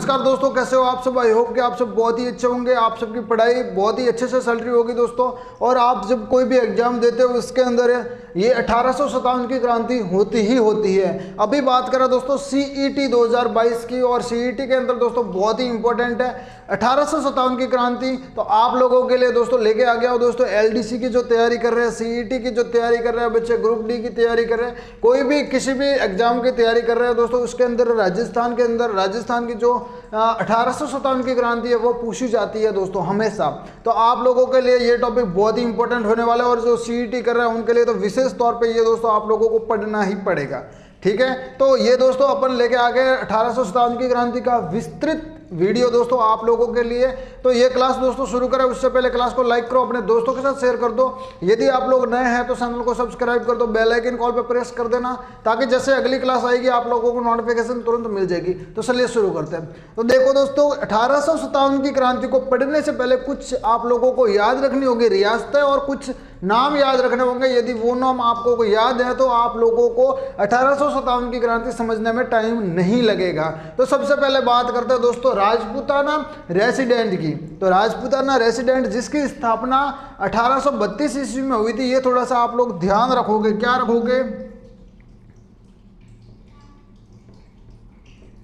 नमस्कार दोस्तों, कैसे हो आप सब। आई होप कि आप सब बहुत ही अच्छे होंगे। आप सबकी पढ़ाई बहुत ही अच्छे से चल रही होगी दोस्तों। और आप जब कोई भी एग्जाम देते हो उसके अंदर ये 1857 की क्रांति होती है। अभी बात करें दोस्तों सीईटी 2022 की, और सीईटी के अंदर दोस्तों बहुत ही इंपॉर्टेंट है 1857 की क्रांति। तो आप लोगों के लिए दोस्तों लेके आ गया हो दोस्तों एलडीसी की जो तैयारी कर रहे हैं, सीईटी की जो तैयारी कर रहे हैं बच्चे, ग्रुप डी की तैयारी कर रहे हैं, कोई भी किसी भी एग्जाम की तैयारी कर रहे हैं दोस्तों, उसके अंदर राजस्थान की जो 1857 की क्रांति है वो पूछी जाती है दोस्तों हमेशा। तो आप लोगों के लिए ये टॉपिक बहुत ही इंपॉर्टेंट होने वाला है, और जो सीईटी कर रहे हैं उनके लिए तो विशेष तौर पे ये दोस्तों आप लोगों को पढ़ना ही पड़ेगा। ठीक है, तो ये दोस्तों अपन लेके आ गए 1857 की क्रांति का विस्तृत वीडियो दोस्तों आप लोगों के लिए। तो ये क्लास दोस्तों शुरू करें उससे पहले क्लास को लाइक करो, अपने दोस्तों के साथ शेयर कर दो। यदि आप लोग नए हैं तो चैनल को सब्सक्राइब कर दो, बेल आइकन कॉल पे प्रेस कर देना, ताकि जैसे अगली क्लास आएगी आप लोगों को नोटिफिकेशन तुरंत मिल जाएगी। तो चलिए शुरू करते हैं। तो देखो दोस्तों 1857 की क्रांति को पढ़ने से पहले कुछ आप लोगों को याद रखनी होगी रियासतें, और कुछ नाम याद रखने होंगे। यदि वो नाम आपको को याद है तो आप लोगों को 1857 की क्रांति समझने में टाइम नहीं लगेगा। तो सबसे पहले बात करते हैं दोस्तों राजपूताना रेसिडेंट की। तो राजपूताना रेसिडेंट जिसकी स्थापना 1832 ईस्वी में हुई थी, ये थोड़ा सा आप लोग ध्यान रखोगे। क्या रखोगे?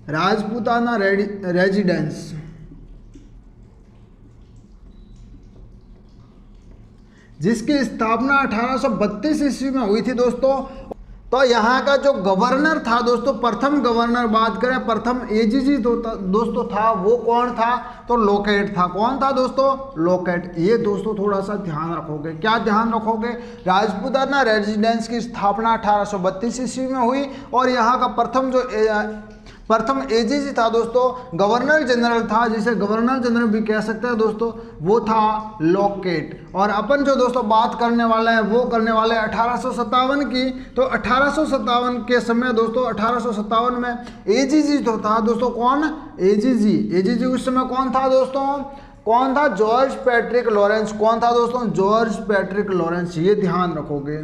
राजपूताना रेजिडेंस, जिसकी स्थापना 1832 ईस्वी में हुई थी दोस्तों। तो यहाँ का जो गवर्नर था दोस्तों, प्रथम गवर्नर बात करें, प्रथम एजीजी दोस्तों था, वो कौन था? तो लोकेट था। कौन था दोस्तों? लोकेट। ये दोस्तों थोड़ा सा ध्यान रखोगे। क्या ध्यान रखोगे? राजपूताना रेजिडेंस की स्थापना 1832 ईस्वी में हुई, और यहाँ का प्रथम एजीजी था दोस्तों, गवर्नर जनरल था, जिसे गवर्नर जनरल भी कह सकते हैं दोस्तों, वो था लोकेट। और अपन जो दोस्तों बात करने वाले हैं वो करने वाले 1857 की। तो 1857 के समय दोस्तों 1857 में एजीजी तो था दोस्तों, कौन? एजीजी उस समय कौन था दोस्तों? कौन था? George Patrick Lawrence. कौन था दोस्तों? George Patrick Lawrence. ये ध्यान रखोगे।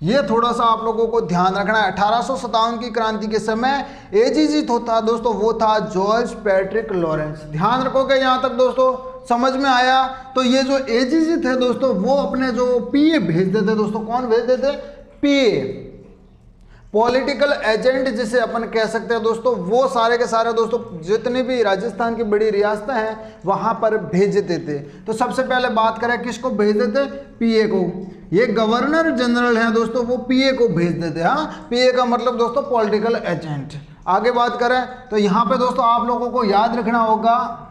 ये थोड़ा सा आप लोगों को ध्यान रखना है। 1857 की क्रांति के समय एजीजी तो था दोस्तों, वो था जॉर्ज पैट्रिक लॉरेंस। ध्यान रखोगे यहाँ तक दोस्तों, समझ में आया? तो ये जो एजीजी थे दोस्तों, वो अपने जो पीए भेज देते दोस्तों। कौन भेज देते? पीए, पॉलिटिकल एजेंट जिसे अपन कह सकते हैं दोस्तों, वो सारे के सारे दोस्तों जितनी भी राजस्थान की बड़ी रियासतें हैं वहां पर भेज देते थे। तो सबसे पहले बात करें किसको भेज देते? पीए को। ये गवर्नर जनरल हैं दोस्तों, वो पीए को भेज देते। हाँ, पीए का मतलब दोस्तों पॉलिटिकल एजेंट। आगे बात करें तो यहाँ पे दोस्तों आप लोगों को याद रखना होगा,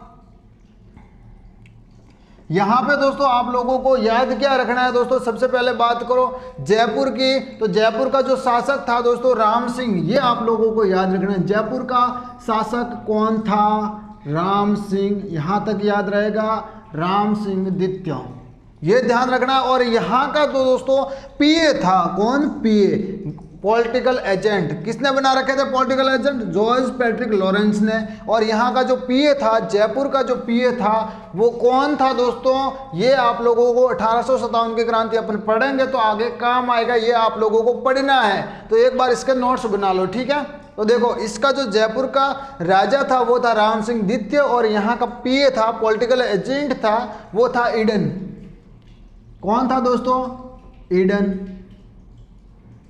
यहाँ पे दोस्तों आप लोगों को याद क्या रखना है दोस्तों? सबसे पहले बात करो जयपुर की। तो जयपुर का जो शासक था दोस्तों राम सिंह, ये आप लोगों को याद रखना है। जयपुर का शासक कौन था? राम सिंह। यहाँ तक याद रहेगा, राम सिंह द्वितीय, ये ध्यान रखना। और यहाँ का तो दोस्तों पीए था। कौन? पीए, पॉलिटिकल एजेंट। किसने बना रखे थे political agent? George Patrick Lawrence ने। और यहाँ का जो पीए था, जयपुर का जो पीए था, वो कौन था दोस्तों? ये आप लोगों को 1857 की क्रांति अपन पढ़ेंगे तो आगे काम आएगा, ये आप लोगों को पढ़ना है। तो एक बार इसके नोट्स बना लो, ठीक है? तो देखो इसका जो जयपुर का राजा था वो था राम सिंह द्वितीय, और यहाँ का पीए था, पॉलिटिकल एजेंट था, वो था ईडन। कौन था दोस्तों? ईडन।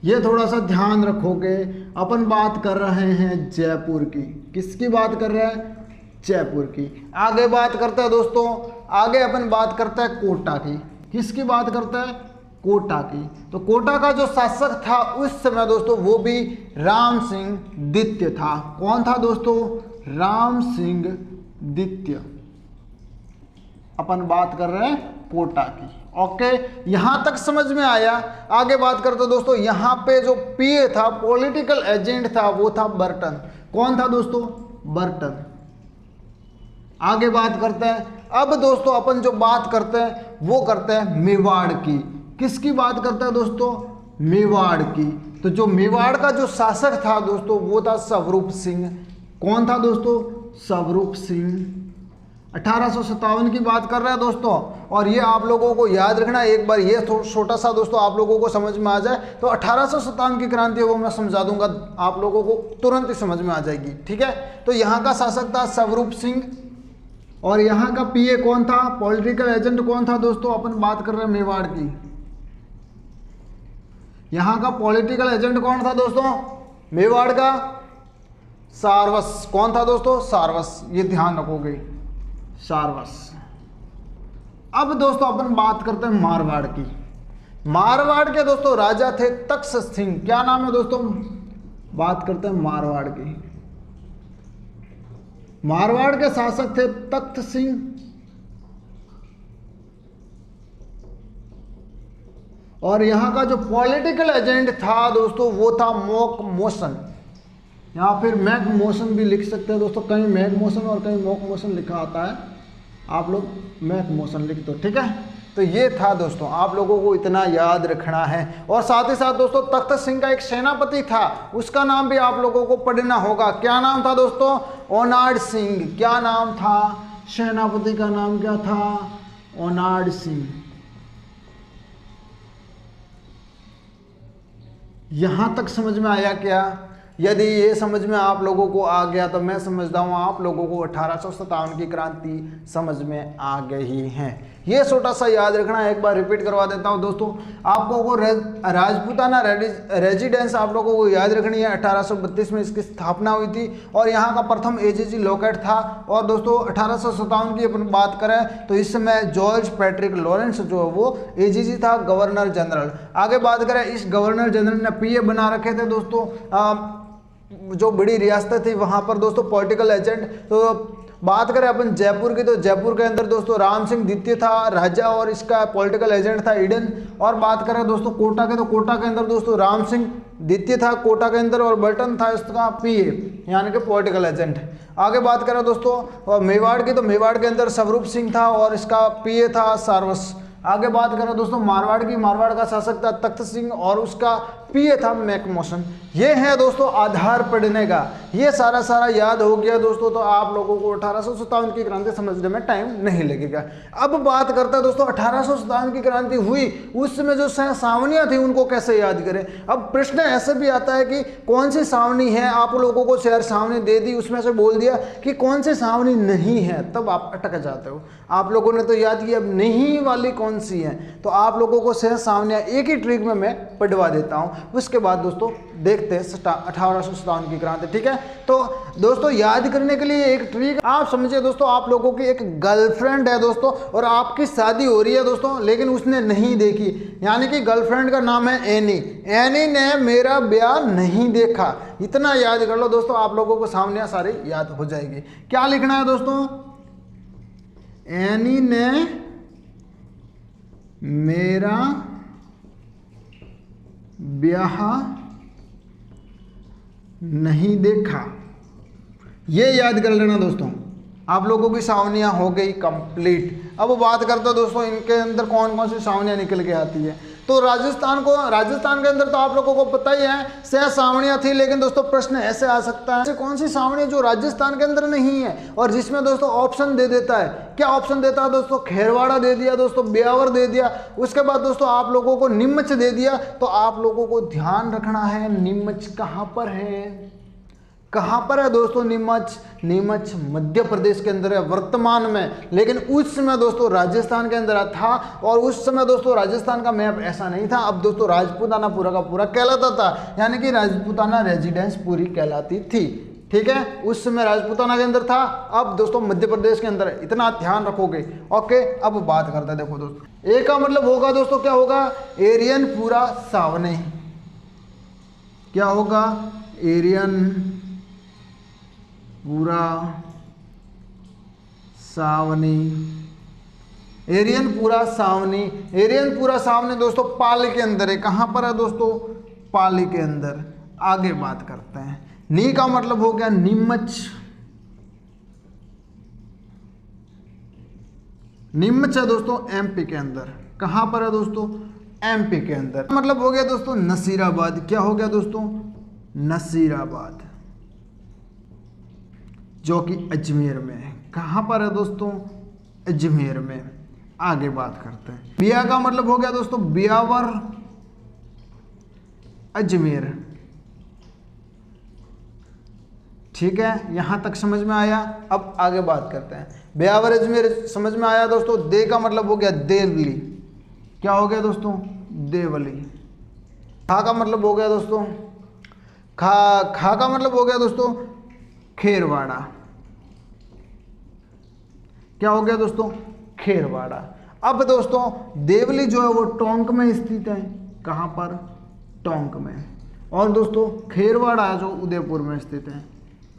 ये थोड़ा सा ध्यान रखोगे। अपन बात कर रहे हैं जयपुर की। किसकी बात कर रहे हैं? जयपुर की। आगे बात करते हैं दोस्तों, आगे अपन बात करते हैं कोटा की। किसकी बात करते हैं? कोटा की। तो कोटा का जो शासक था उस समय दोस्तों वो भी राम सिंह द्वितीय था। कौन था दोस्तों? राम सिंह द्वितीय। अपन बात कर रहे हैं कोटा की। ओके, यहां तक समझ में आया? आगे बात करते दोस्तों, यहां पे जो पीए था, पॉलिटिकल एजेंट था, वो था बर्टन। कौन था दोस्तों? बर्टन। आगे बात करते हैं। अब दोस्तों अपन जो बात करते हैं वो करते हैं मेवाड़ की। किसकी बात करते हैं दोस्तों? मेवाड़ की। तो जो मेवाड़ का जो शासक था दोस्तों वो था स्वरूप सिंह। कौन था दोस्तों? स्वरूप सिंह। 1857 की बात कर रहे हैं दोस्तों। और ये आप लोगों को याद रखना, एक बार ये छोटा सा दोस्तों आप लोगों को समझ में आ जाए तो 1857 की क्रांति है वो मैं समझा दूंगा, आप लोगों को तुरंत ही समझ में आ जाएगी। ठीक है, तो यहाँ का शासक था स्वरूप सिंह और यहाँ का पीए कौन था, पॉलिटिकल एजेंट कौन था दोस्तों, अपन बात कर रहे हैं मेवाड़ की। यहाँ का पॉलिटिकल एजेंट कौन था दोस्तों, मेवाड़ का सारवस। कौन था दोस्तों, सारवस, ये ध्यान रखोगे, सारवस। अब दोस्तों अपन बात करते हैं मारवाड़ की। मारवाड़ के दोस्तों राजा थे तख्त सिंह। क्या नाम है दोस्तों, बात करते हैं मारवाड़ की। मारवाड़ के शासक थे तख्त सिंह और यहां का जो पॉलिटिकल एजेंट था दोस्तों वो था मोक मोशन, या फिर मैक मोशन भी लिख सकते हैं दोस्तों। कहीं मैक मोशन और कहीं मोक मोशन लिखा आता है, आप लोग मैक मोशन लिख दो। ठीक है, तो ये था दोस्तों, आप लोगों को इतना याद रखना है। और साथ ही साथ दोस्तों तख्त सिंह का एक सेनापति था, उसका नाम भी आप लोगों को पढ़ना होगा। क्या नाम था दोस्तों, ओनाड सिंह। क्या नाम था, सेनापति का नाम क्या था, ओनाड सिंह। यहां तक समझ में आया क्या? यदि ये समझ में आप लोगों को आ गया तो मैं समझता हूँ आप लोगों को 1857 की क्रांति समझ में आ गई है। ये छोटा सा याद रखना, एक बार रिपीट करवा देता हूँ दोस्तों। आप लोगों को राजपूताना रेजिडेंस आप लोगों को याद रखनी है। 1832 में इसकी स्थापना हुई थी और यहाँ का प्रथम एजीजी लोकेट था। और दोस्तों 1857 की अपन बात करें तो इस समय जॉर्ज पैट्रिक लॉरेंस जो है वो एजीजी था, गवर्नर जनरल। आगे बात करें, इस गवर्नर जनरल ने पीए बना रखे थे दोस्तों, जो बड़ी रियासतें थी वहां पर दोस्तों पॉलिटिकल एजेंट। तो बात करें अपन जयपुर की तो जयपुर के अंदर दोस्तों राम सिंह द्वितीय था राजा और इसका पॉलिटिकल एजेंट था ईडन। और बात करें दोस्तों कोटा के तो कोटा के अंदर दोस्तों राम सिंह द्वितीय था कोटा के अंदर और बर्टन था इसका पीए यानी कि पॉलिटिकल एजेंट। आगे बात करें दोस्तों मेवाड़ की तो मेवाड़ के अंदर स्वरूप सिंह था और इसका पीए था सारवस। आगे बात करें दोस्तों मारवाड़ की, मारवाड़ का शासक था तख्त सिंह और उसका पीए था मैकमोशन। ये है दोस्तों आधार पढ़ने का, ये सारा याद हो गया दोस्तों तो आप लोगों को 1857 की क्रांति समझने में टाइम नहीं लगेगा। अब बात करता है दोस्तों 1857 की क्रांति हुई, उस समय जो सावनियां थी उनको कैसे याद करें। अब प्रश्न ऐसे भी आता है कि कौन सी सावनी है, आप लोगों को शहर सावनी दे दी, उसमें से बोल दिया कि कौन सी सावनी नहीं है, तब आप अटक जाते हो। आप लोगों ने तो याद किया, अब नहीं वाली कौन सी है, तो आप लोगों को शहर सावनियां एक ही ट्रिक में मैं पढ़वा देता हूं। उसके बाद दोस्तों देखते हैं 1857 की क्रांति। ठीक है, तो दोस्तों याद करने के लिए एक ट्रिक आप समझिए दोस्तों, आप लोगों की एक गर्लफ्रेंड है दोस्तों और आपकी शादी हो रही है दोस्तों, लेकिन उसने नहीं देखी, यानी कि गर्लफ्रेंड का नाम है एनी। एनी ने मेरा ब्याह नहीं देखा, इतना याद कर लो दोस्तों, आप लोगों को सामने सारी याद हो जाएगी। क्या लिखना है दोस्तों, एनी ने मेरा ब्याह नहीं देखा, ये याद कर लेना दोस्तों। आप लोगों की सावनियां हो गई कंप्लीट। अब बात करते हैं दोस्तों इनके अंदर कौन कौन सी सावनियां निकल के आती है। तो राजस्थान के अंदर तो आप लोगों को पता ही है सह सावनियां थी, लेकिन दोस्तों प्रश्न ऐसे आ सकता है कौन सी सावनी जो राजस्थान के अंदर नहीं है, और जिसमें दोस्तों ऑप्शन दे देता है। क्या ऑप्शन देता है दोस्तों, खेरवाड़ा दे दिया दोस्तों, ब्यावर दे दिया, उसके बाद दोस्तों आप लोगों को नीमच दे दिया। तो आप लोगों को ध्यान रखना है नीमच कहां पर है, कहां पर है दोस्तों नीमच। नीमच मध्य प्रदेश के अंदर है वर्तमान में, लेकिन उस समय दोस्तों राजस्थान के अंदर था। और उस समय दोस्तों राजस्थान का मैप ऐसा नहीं था। अब दोस्तों राजपूताना पूरा का पूरा कहलाता था, यानी कि राजपूताना रेजिडेंस पूरी कहलाती थी। ठीक है, उस समय राजपूताना के अंदर था, अब दोस्तों मध्य प्रदेश के अंदर है, इतना ध्यान रखोगे। ओके, अब बात करते हैं देखो दोस्तों, ए का मतलब होगा दोस्तों क्या होगा, एरियन पूरा सावने। क्या होगा, एरियन पूरा सावनी। एरियन पूरा सावनी, एरियन पूरा सावनी दोस्तों पाली के अंदर है। कहां पर है दोस्तों, पाली के अंदर। आगे बात करते हैं, नी का मतलब हो गया नीमच। नीमच है दोस्तों एमपी के अंदर। कहां पर है दोस्तों, एमपी के अंदर। मतलब हो गया दोस्तों नसीराबाद। क्या हो गया दोस्तों, नसीराबाद, जो कि अजमेर में है। कहाँ पर है दोस्तों? अजमेर में। आगे बात करते हैं। बिया का मतलब हो गया दोस्तों ब्यावर, अजमेर। ठीक है, यहां तक समझ में आया। अब आगे बात करते हैं। ब्यावर अजमेर समझ में आया दोस्तों। दे का मतलब हो गया देवली। क्या हो गया दोस्तों? देवली। खा का मतलब हो गया दोस्तों खा का मतलब हो गया दोस्तों खेरवाड़ा। क्या हो गया दोस्तों? खेरवाड़ा। अब दोस्तों देवली जो है वो टोंक में स्थित है। कहां पर? टोंक में। और दोस्तों खेरवाड़ा जो उदयपुर में स्थित है।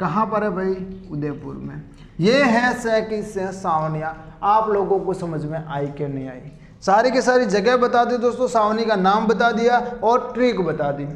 कहां पर है भाई? उदयपुर में। ये है से सावनिया। आप लोगों को समझ में आई कि नहीं आई? सारी की सारी जगह बता दी दोस्तों, सावनी का नाम बता दिया और ट्रिक बता दी।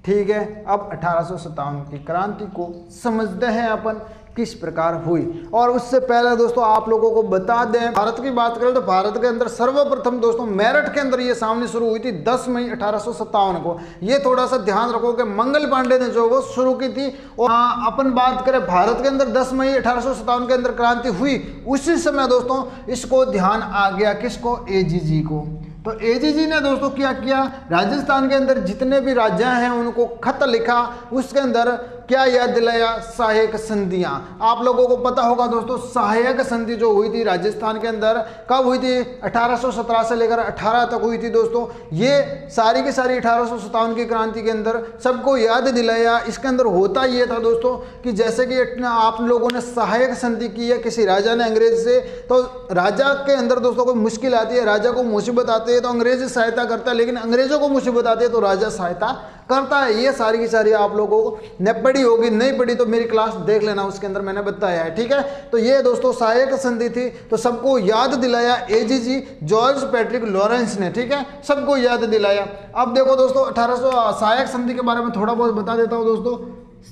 ठीक है, अब 1857 की क्रांति को समझते हैं अपन किस प्रकार हुई। और उससे पहले दोस्तों आप लोगों को बता दें, भारत की बात करें तो भारत के अंदर सर्वप्रथम दोस्तों मेरठ के अंदर ये सावनी शुरू हुई थी 10 मई 1857 को। ये थोड़ा सा ध्यान रखो कि मंगल पांडे ने जो वो शुरू की थी। और अपन बात करें भारत के अंदर 10 मई 1857 के अंदर क्रांति हुई, उसी समय दोस्तों इसको ध्यान आ गया। किसको? एजीजी को। तो एजीजी ने दोस्तों क्या किया? राजस्थान के अंदर जितने भी राज्य हैं उनको खत लिखा। उसके अंदर क्या याद दिलाया? सहायक संधियां। आप लोगों को पता होगा दोस्तों सहायक संधि जो हुई थी राजस्थान के अंदर कब हुई थी? 1817 से लेकर 18 तक हुई थी दोस्तों। ये सारी की सारी 1857 की क्रांति के अंदर सबको याद दिलाया। इसके अंदर होता ये था दोस्तों कि जैसे कि आप लोगों ने सहायक संधि की है किसी राजा ने अंग्रेज से, तो राजा के अंदर दोस्तों कोई मुश्किल आती है, राजा को मुसीबत आती है तो अंग्रेज सहायता करता है, लेकिन अंग्रेजों को मुसीबत आती है तो राजा सहायता करता है। ये सारी की सारी आप लोगों को न पढ़ी होगी, नहीं पढ़ी तो मेरी क्लास देख लेना, उसके अंदर मैंने बताया है। ठीक है, तो ये दोस्तों सहायक संधि थी, तो सबको याद दिलाया एजीजी जॉर्ज पैट्रिक लॉरेंस ने। ठीक है, सबको याद दिलाया। अब देखो दोस्तों 1800 सहायक संधि के बारे में थोड़ा बहुत बता देता हूं दोस्तों।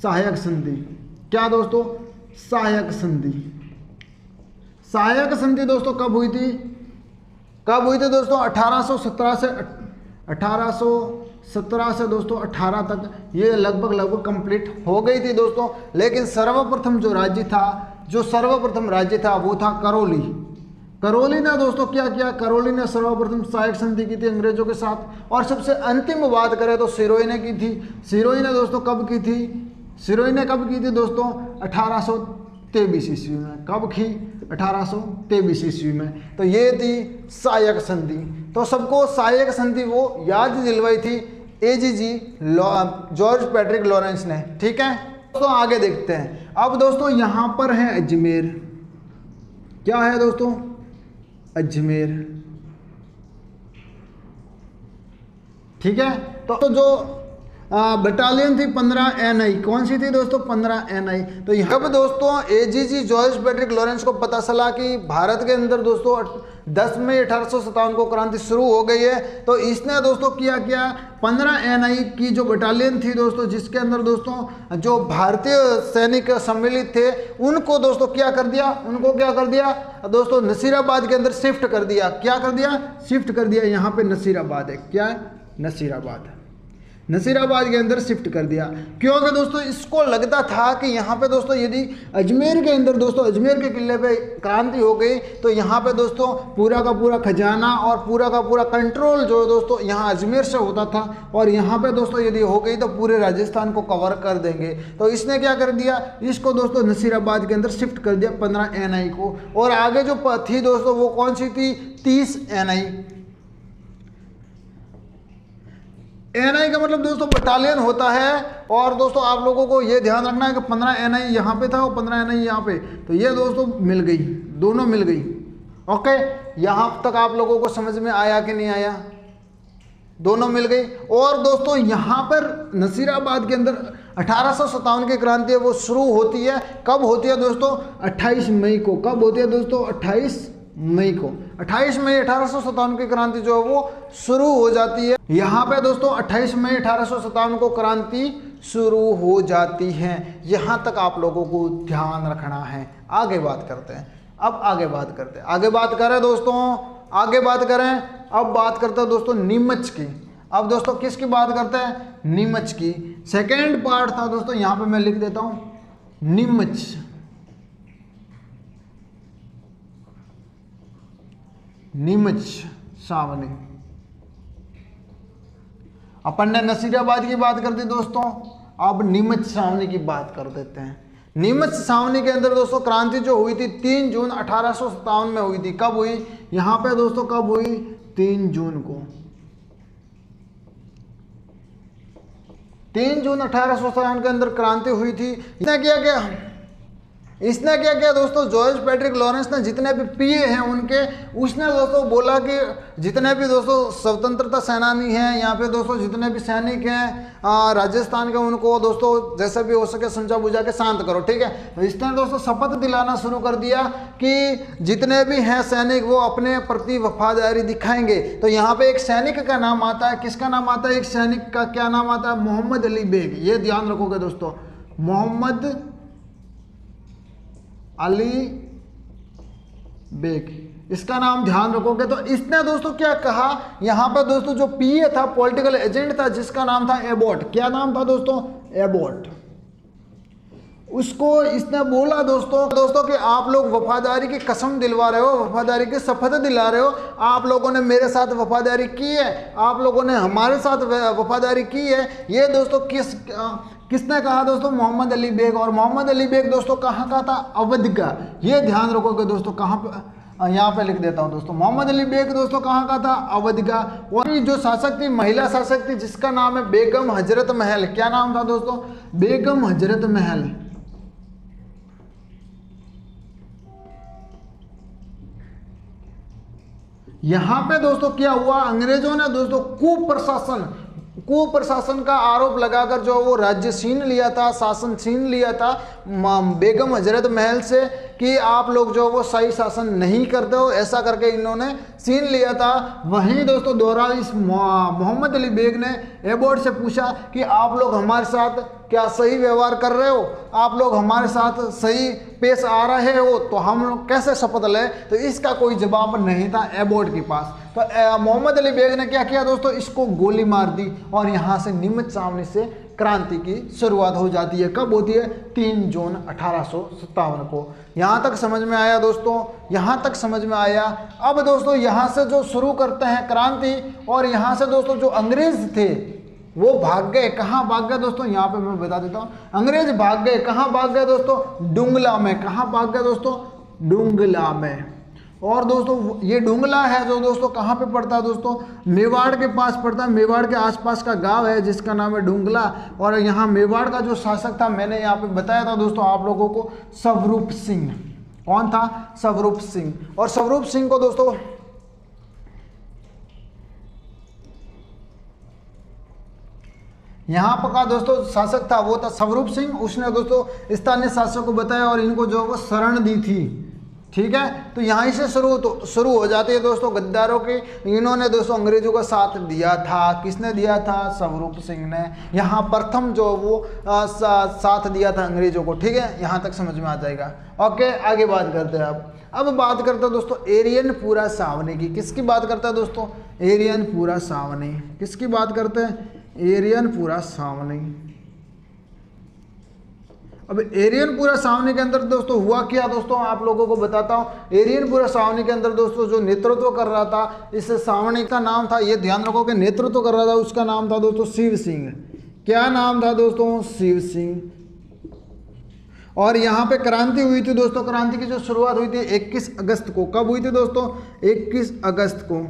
सहायक संधि क्या दोस्तों? सहायक संधि। सहायक संधि दोस्तों कब हुई थी? कब हुई थी दोस्तों? 1817 से दोस्तों 18 तक ये लगभग कंप्लीट हो गई थी दोस्तों। लेकिन सर्वप्रथम जो राज्य था, वो था करौली। करौली ने दोस्तों क्या किया? करौली ने सर्वप्रथम सहायक संधि की थी अंग्रेजों के साथ। और सबसे अंतिम बात करें तो सिरोही ने की थी। सिरोही ने दोस्तों कब की थी? सिरोही ने कब की थी दोस्तों? 1823 ईस्वी में। कब की? 1823 ईस्वी में। तो ये थी सहायक संधि। तो सबको सहायक संधि वो याद दिलवाई थी एजीजी जॉर्ज पैट्रिक लॉरेंस ने। ठीक है दोस्तों, आगे देखते हैं। अब दोस्तों यहां पर है अजमेर। क्या है दोस्तों? अजमेर। ठीक है, तो जो बटालियन थी 15 NI, कौन सी थी दोस्तों? 15 NI। तो यहाँ पर दोस्तों एजीजी जॉर्ज पैट्रिक लॉरेंस को पता चला कि भारत के अंदर दोस्तों 10 मई 1857 को क्रांति शुरू हो गई है, तो इसने दोस्तों क्या किया? 15 NI की जो बटालियन थी दोस्तों, जिसके अंदर दोस्तों जो भारतीय सैनिक सम्मिलित थे, उनको दोस्तों क्या कर दिया? उनको क्या कर दिया दोस्तों? नसीराबाद के अंदर शिफ्ट कर दिया। क्या कर दिया? शिफ्ट कर दिया। यहाँ पे नसीराबाद है। क्या है? नसीराबाद। नसीराबाद के अंदर शिफ्ट कर दिया। क्योंकि दोस्तों इसको लगता था कि यहाँ पे दोस्तों यदि अजमेर के अंदर दोस्तों अजमेर के किले पे क्रांति हो गई तो यहाँ पे दोस्तों पूरा का पूरा खजाना और पूरा का पूरा कंट्रोल जो दोस्तों यहाँ अजमेर से होता था, और यहाँ पे दोस्तों यदि हो गई तो पूरे राजस्थान को कवर कर देंगे। तो इसने क्या कर दिया? इसको दोस्तों नसीराबाद के अंदर शिफ्ट कर दिया 15 NI को। और आगे जो थी दोस्तों वो कौन सी थी? 30 NI। NI का मतलब दोस्तों बटालियन होता है। और दोस्तों आप लोगों को ये ध्यान रखना है कि 15 NI यहाँ पे था और 15 NI यहाँ पे, तो ये दोस्तों मिल गई, दोनों मिल गई। ओके, यहाँ तक आप लोगों को समझ में आया कि नहीं आया? दोनों मिल गई। और दोस्तों यहाँ पर नसीराबाद के अंदर 1857 की क्रांति है वो शुरू होती है। कब होती है दोस्तों? 28 मई को। कब होती है दोस्तों? 28 मई को। 28 मई 1857 की क्रांति जो है वो शुरू हो जाती है। यहाँ पे दोस्तों 28 मई 1857 को क्रांति शुरू हो जाती है। यहाँ तक आप लोगों को ध्यान रखना है। आगे बात करते हैं। अब आगे बात करें दोस्तों, आगे बात करें। अब बात करते हैं दोस्तों नीमच की। अब दोस्तों किसकी बात करते हैं? नीमच की। सेकेंड पार्ट था दोस्तों, यहाँ पे मैं लिख देता हूँ नीमच। नीमच सावनी। अपन ने नसीराबाद की बात कर दी दोस्तों, अब नीमच सावनी की बात कर देते हैं। नीमच सावनी के अंदर दोस्तों क्रांति जो हुई थी 3 जून 1857 में हुई थी। कब हुई यहाँ पे दोस्तों, कब हुई? 3 जून को। 3 जून 1857 के अंदर क्रांति हुई थी। इसने क्या किया दोस्तों, जॉर्ज पैट्रिक लॉरेंस ने जितने भी पीए हैं उनके, उसने दोस्तों बोला कि जितने भी दोस्तों स्वतंत्रता सेनानी हैं यहाँ पे दोस्तों, जितने भी सैनिक हैं राजस्थान के, उनको दोस्तों जैसे भी हो सके समझा बुझा के शांत करो, ठीक है। तो इसने दोस्तों शपथ दिलाना शुरू कर दिया कि जितने भी हैं सैनिक वो अपने प्रति वफादारी दिखाएंगे। तो यहाँ पे एक सैनिक का नाम आता है, किसका नाम आता है? एक सैनिक का क्या नाम आता है? मोहम्मद अली बेग। ये ध्यान रखोगे दोस्तों, मोहम्मद अली बेग, इसका नाम ध्यान रखोगे। तो इसने दोस्तों क्या कहा, यहाँ पे दोस्तों जो पीए था, पॉलिटिकल एजेंट था, जिसका नाम था एबॉट। क्या नाम था दोस्तों? एबॉट। उसको इसने बोला दोस्तों कि आप लोग वफादारी की कसम दिलवा रहे हो, वफादारी की शपथ दिला रहे हो, आप लोगों ने मेरे साथ वफादारी की है, आप लोगों ने हमारे साथ वफादारी की है। ये दोस्तों किसने कहा दोस्तों? मोहम्मद अली बेग। और मोहम्मद अली बेग दोस्तों कहाँ का था? अवध का। ये ध्यान रखोगे दोस्तों, कहाँ पे, यहाँ पे लिख देता हूँ दोस्तों, मोहम्मद अली बेग दोस्तों कहाँ का था? अवध का। और जो शासक थी, महिला शासक थी, जिसका नाम है बेगम हजरत महल। क्या नाम था दोस्तों? बेगम हजरत महल। यहां पे दोस्तों क्या हुआ, अंग्रेजों ने दोस्तों कुप्रशासन का आरोप लगाकर जो वो राज्य छीन लिया था, शासन छीन लिया था बेगम हजरत महल से, कि आप लोग जो वो सही शासन नहीं करते हो, ऐसा करके इन्होंने छीन लिया था। वहीं दोस्तों दोहरा इस मोहम्मद अली बेग ने एबॉट से पूछा कि आप लोग हमारे साथ क्या सही व्यवहार कर रहे हो, आप लोग हमारे साथ सही पेश आ रहे हो, तो हम लोग कैसे शपथ लें? तो इसका कोई जवाब नहीं था एबॉट के पास। तो मोहम्मद अली बेग ने क्या किया दोस्तों, इसको गोली मार दी और यहाँ से नीमच सावनी से क्रांति की शुरुआत हो जाती है। कब होती है? 3 जून 1857 को। यहाँ तक समझ में आया दोस्तों? यहाँ तक समझ में आया। अब दोस्तों यहाँ से जो शुरू करते हैं क्रांति, और यहाँ से दोस्तों जो अंग्रेज थे वो भाग गए। कहाँ भाग गए दोस्तों? यहाँ पे मैं बता देता हूँ, अंग्रेज भाग गए। कहाँ भाग गए दोस्तों? डुंगला में। कहाँ भाग गए दोस्तों? डुंगला में। और दोस्तों ये डुंगला है जो दोस्तों कहाँ पे पड़ता है दोस्तों? मेवाड़ के पास पड़ता है। मेवाड़ के आसपास का गांव है जिसका नाम है डुंगला। और यहाँ मेवाड़ का जो शासक था, मैंने यहाँ पे बताया था दोस्तों आप लोगों को, स्वरूप सिंह। कौन था? स्वरूप सिंह। और स्वरूप सिंह को दोस्तों यहाँ पर का दोस्तों शासक था वो था स्वरूप सिंह। उसने दोस्तों स्थानीय शासक को बताया और इनको जो वो शरण दी थी, ठीक है। तो यहाँ से शुरू हो जाती है दोस्तों गद्दारों की। इन्होंने दोस्तों अंग्रेजों का साथ दिया था। किसने दिया था? स्वरूप सिंह ने यहाँ प्रथम जो वो साथ दिया था अंग्रेजों को, ठीक है। यहाँ तक समझ में आ जाएगा। ओके, आगे बात करते हैं। अब बात करते हैं दोस्तों एरियनपुरा सावनी की। किसकी बात करते हैं दोस्तों? एरियनपुरा सावनी। किसकी बात करते हैं? एरियनपुरा सावनी। अब एरियनपुरा सावनी के अंदर दोस्तों हुआ क्या दोस्तों, आप लोगों को बताता हूं। एरियनपुरा सावनी के अंदर दोस्तों जो नेतृत्व कर रहा था, इस सावनी का नाम था, ये ध्यान रखो कि नेतृत्व कर रहा था, उसका नाम था दोस्तों शिव सिंह। क्या नाम था दोस्तों? शिव सिंह। और यहाँ पे क्रांति हुई थी दोस्तों। क्रांति की जो शुरुआत हुई थी 21 अगस्त को। कब हुई थी दोस्तों? 21 अगस्त को,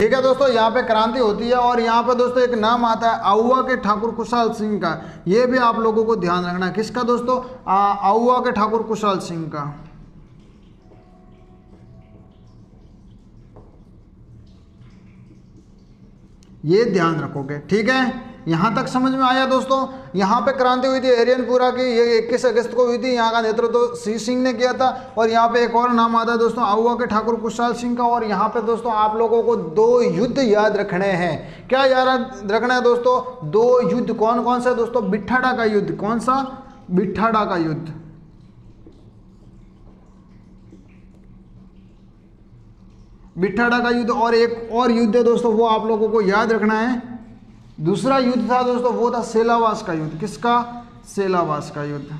ठीक है दोस्तों। यहाँ पे क्रांति होती है और यहाँ पे दोस्तों एक नाम आता है आहुआ के ठाकुर कुशाल सिंह का। ये भी आप लोगों को ध्यान रखना है। किसका दोस्तों? आहुआ के ठाकुर कुशाल सिंह का। ये ध्यान रखोगे, ठीक है। यहाँ तक समझ में आया दोस्तों। यहाँ पे क्रांति हुई थी एरियनपुरा की, ये 21 अगस्त को हुई थी। यहाँ का नेतृत्व शिव सिंह ने किया था। और यहाँ पे एक और नाम आता है दोस्तों आहुआ के ठाकुर कुशाल सिंह का। और यहाँ पे दोस्तों आप लोगों को 2 युद्ध याद रखने हैं। क्या याद रखना है दोस्तों? 2 युद्ध। कौन कौन सा दोस्तों? बिठाड़ा का युद्ध। कौन सा? बिठाड़ा का युद्ध। बिठाड़ा का युद्ध। और एक और युद्ध है दोस्तों, वो आप लोगों को याद रखना है। दूसरा युद्ध था दोस्तों, वो था सेलावास का युद्ध। किसका? सेलावास का युद्ध।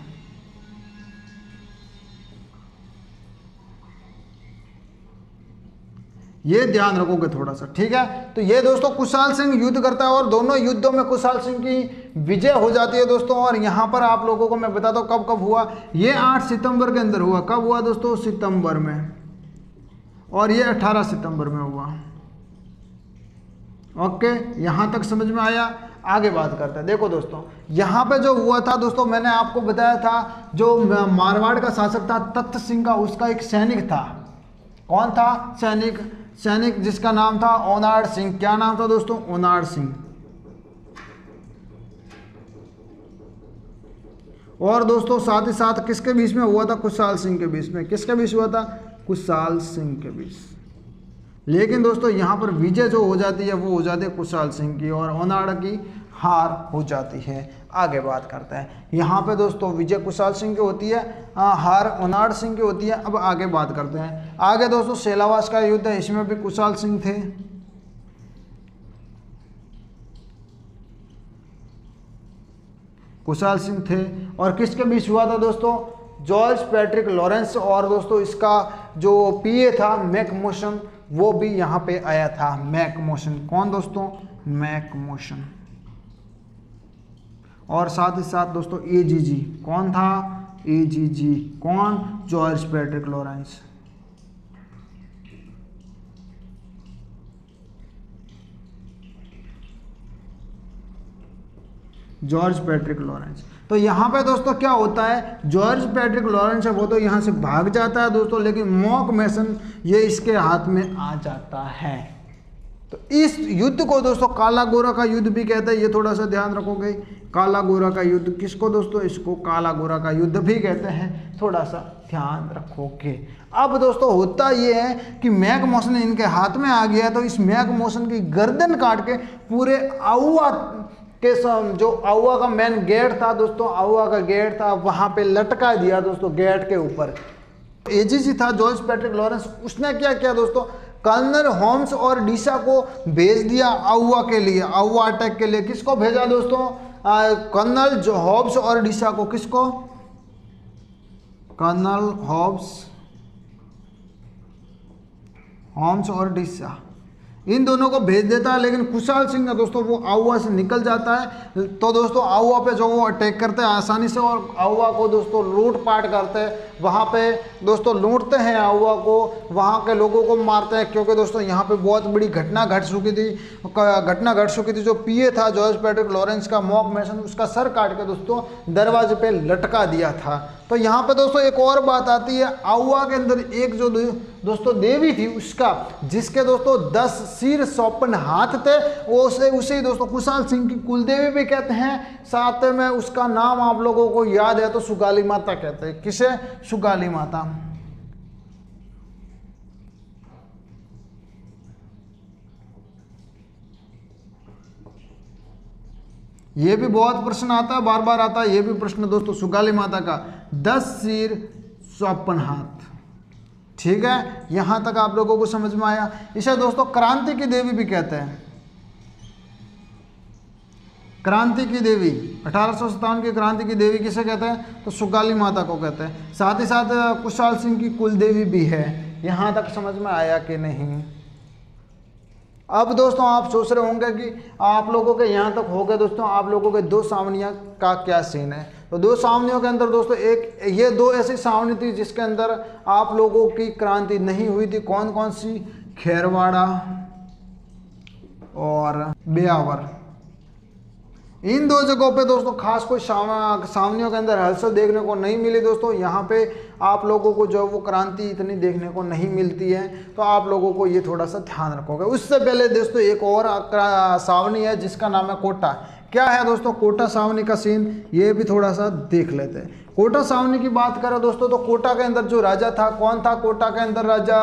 ये ध्यान रखोगे थोड़ा सा, ठीक है। तो ये दोस्तों कुशाल सिंह युद्ध करता है और दोनों युद्धों में कुशाल सिंह की विजय हो जाती है दोस्तों। और यहाँ पर आप लोगों को मैं बताता हूँ कब कब हुआ। ये 8 सितंबर के अंदर हुआ। कब हुआ दोस्तों? सितंबर में। और ये 18 सितंबर में हुआ। ओके, यहाँ तक समझ में आया। आगे बात करते हैं। देखो दोस्तों, यहाँ पे जो हुआ था दोस्तों, मैंने आपको बताया था जो मारवाड़ का शासक था तख्त सिंह का, उसका एक सैनिक था। कौन था? सैनिक जिसका नाम था ओनाड सिंह। क्या नाम था दोस्तों? ओनाड सिंह। और दोस्तों साथ ही साथ किसके बीच में हुआ था? कुशाल सिंह के बीच में। किसके बीच हुआ था? कुशाल सिंह के बीच। लेकिन दोस्तों यहाँ पर विजय जो हो जाती है वो हो जाती है कुशाल सिंह की और ओनाड की हार हो जाती है। आगे बात करते हैं। यहाँ पे दोस्तों विजय कुशाल सिंह की होती है, हार ओनाड सिंह की होती है। अब आगे बात करते हैं। आगे दोस्तों सेलावास का युद्ध है, इसमें भी कुशाल सिंह थे। कुशाल सिंह थे। और किसके बीच हुआ था दोस्तों? जॉर्ज पैट्रिक लॉरेंस और दोस्तों इसका जो पीए था मैकमोशन, वो भी यहाँ पे आया था। मैकमोशन। कौन दोस्तों? मैकमोशन। और साथ ही साथ दोस्तों एजीजी। कौन था? एजीजी। कौन? George Patrick Lawrence. George Patrick Lawrence. तो यहाँ पे दोस्तों क्या होता है? जॉर्ज पैट्रिक लॉरेंस है वो तो यहाँ से भाग जाता है दोस्तों, लेकिन मॉक मैसन ये इसके हाथ में आ जाता है। तो इस युद्ध को दोस्तों काला गोरा का युद्ध भी कहते हैं। ये थोड़ा सा ध्यान रखोगे। काला गोरा का युद्ध किसको दोस्तों? इसको काला गोरा का युद्ध भी कहते हैं। थोड़ा सा ध्यान रखोगे। अब दोस्तों होता ये है कि मैकमोशन इनके हाथ में आ गया, तो इस मैकमोशन की गर्दन काट के पूरे आउवा के जो आउवा का मेन गेट था दोस्तों, आउवा का गेट था, वहां पे लटका दिया दोस्तों गेट के ऊपर। एजीजी था जॉर्ज पैट्रिक लॉरेंस, उसने क्या किया दोस्तों? कर्नल होम्स और डीसा को भेज दिया आउवा के लिए, आउवा अटैक के लिए। किसको भेजा दोस्तों? कर्नल होम्स और डीसा को। किसको? कर्नल होम्स और डीसा, इन दोनों को भेज देता है। लेकिन कुशाल सिंह है दोस्तों वो आउवा से निकल जाता है। तो दोस्तों आउवा पे जो वो अटैक करते हैं आसानी से और आउवा को दोस्तों लूट पाट करते हैं। वहाँ पे दोस्तों लूटते हैं आउवा को, वहाँ के लोगों को मारते हैं। क्योंकि दोस्तों यहाँ पे बहुत बड़ी घटना घट चुकी थी। जो पीए था जॉर्ज पैट्रिक लॉरेंस का, मॉक मैसन, उसका सर काट के दोस्तों दरवाजे पे लटका दिया था। तो यहाँ पे दोस्तों एक और बात आती है। आउवा के अंदर एक जो दोस्तों देवी थी उसका, जिसके दोस्तों 10 सिर 54 हाथ थे, वो उसे दोस्तों कुशाल सिंह की कुलदेवी भी कहते हैं। साथ में उसका नाम आप लोगों को याद है तो सुगाली माता कहते हैं। किसे? सुगाली माता। ये भी बहुत प्रश्न आता है, बार बार आता है ये भी प्रश्न दोस्तों। सुगाली माता का 10 सिर 54 हाथ। ठीक है, यहां तक आप लोगों को समझ में आया। इसे दोस्तों क्रांति की देवी भी कहते हैं। क्रांति की देवी, 1857 की क्रांति की देवी किसे कहते हैं? तो सुगाली माता को कहते हैं। साथ ही साथ कुशाल सिंह की कुल देवी भी है। यहां तक समझ में आया कि नहीं? अब दोस्तों आप सोच रहे होंगे कि आप लोगों के यहाँ तक हो गए दोस्तों, आप लोगों के 2 सावनियों का क्या सीन है। तो 2 सावनियों के अंदर दोस्तों ये 2 ऐसी सावनी थी जिसके अंदर आप लोगों की क्रांति नहीं हुई थी। कौन कौन सी? खेरवाड़ा और ब्यावर। इन 2 जगहों पे दोस्तों खास कोई सावनियों के अंदर हलचल देखने को नहीं मिली दोस्तों। यहाँ पे आप लोगों को जो वो क्रांति इतनी देखने को नहीं मिलती है, तो आप लोगों को ये थोड़ा सा ध्यान रखोगे। उससे पहले दोस्तों एक और सावनी है जिसका नाम है कोटा। क्या है दोस्तों कोटा सावनी का सीन? ये भी थोड़ा सा देख लेते हैं। कोटा सावनी की बात करें दोस्तों तो कोटा के अंदर जो राजा था, कौन था कोटा के अंदर राजा?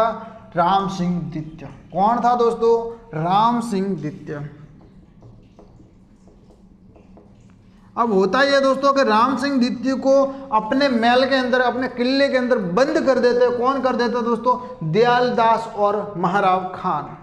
राम सिंह द्वितीय। कौन था दोस्तों? राम सिंह द्वितीय। अब होता यह दोस्तों कि राम सिंह द्वितीय को अपने महल के अंदर, अपने किले के अंदर बंद कर देते। कौन कर देता दोस्तों? दयाल दास और महाराव खान।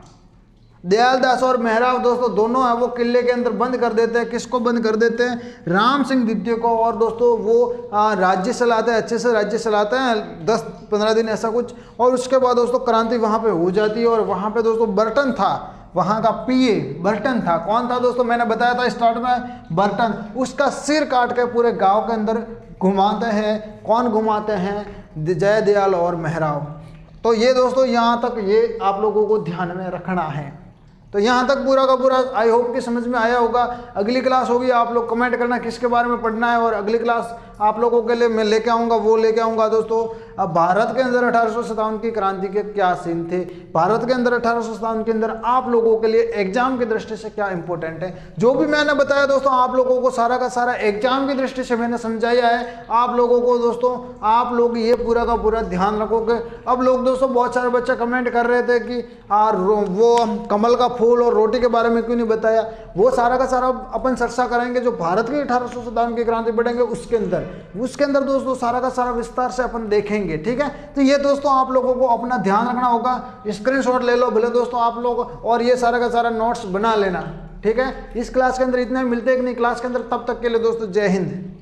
दयालदास और मेहराब दोस्तों दोनों है वो किले के अंदर बंद कर देते हैं। किसको बंद कर देते हैं? राम सिंह द्वितीय को। और दोस्तों वो राज्य चलाते हैं, अच्छे से राज्य चलाते हैं 10-15 दिन ऐसा कुछ। और उसके बाद दोस्तों क्रांति वहाँ पे हो जाती है। और वहाँ पे दोस्तों बर्टन था, वहाँ का पीए बर्टन था। कौन था दोस्तों? मैंने बताया था स्टार्ट में, बर्टन। उसका सिर काट के पूरे गाँव के अंदर घुमाते हैं। कौन घुमाते हैं? जय दयाल और मेहराब। तो ये दोस्तों यहाँ तक ये आप लोगों को ध्यान में रखना है। तो यहाँ तक पूरा का पूरा आई होप कि समझ में आया होगा। अगली क्लास होगी, आप लोग कमेंट करना किसके बारे में पढ़ना है। और अगली क्लास आप लोगों के लिए मैं लेके आऊँगा, वो लेके आऊँगा दोस्तों अब भारत के अंदर 1857 की क्रांति के क्या सीन थे, भारत के अंदर 1857 के अंदर आप लोगों के लिए एग्जाम की दृष्टि से क्या इंपॉर्टेंट है। जो भी मैंने बताया दोस्तों आप लोगों को सारा का सारा एग्जाम की दृष्टि से मैंने समझाया है आप लोगों को। दोस्तों आप लोग ये पूरा का पूरा ध्यान रखोगे। अब लोग दोस्तों बहुत सारे बच्चे कमेंट कर रहे थे कि वो कमल का फूल और रोटी के बारे में क्यों नहीं बताया। वो सारा का सारा अपन चर्चा करेंगे जो भारत की 1857 की क्रांति पढ़ेंगे उसके अंदर दोस्तों सारा का सारा विस्तार से अपन देखेंगे। ठीक है, तो ये दोस्तों आप लोगों को अपना ध्यान रखना होगा। स्क्रीनशॉट ले लो भले दोस्तों आप लोग, और ये सारा का सारा नोट्स बना लेना। ठीक है, इस क्लास के अंदर इतने मिलते हैं कि नहीं क्लास के अंदर, तब तक के लिए दोस्तों जय हिंद।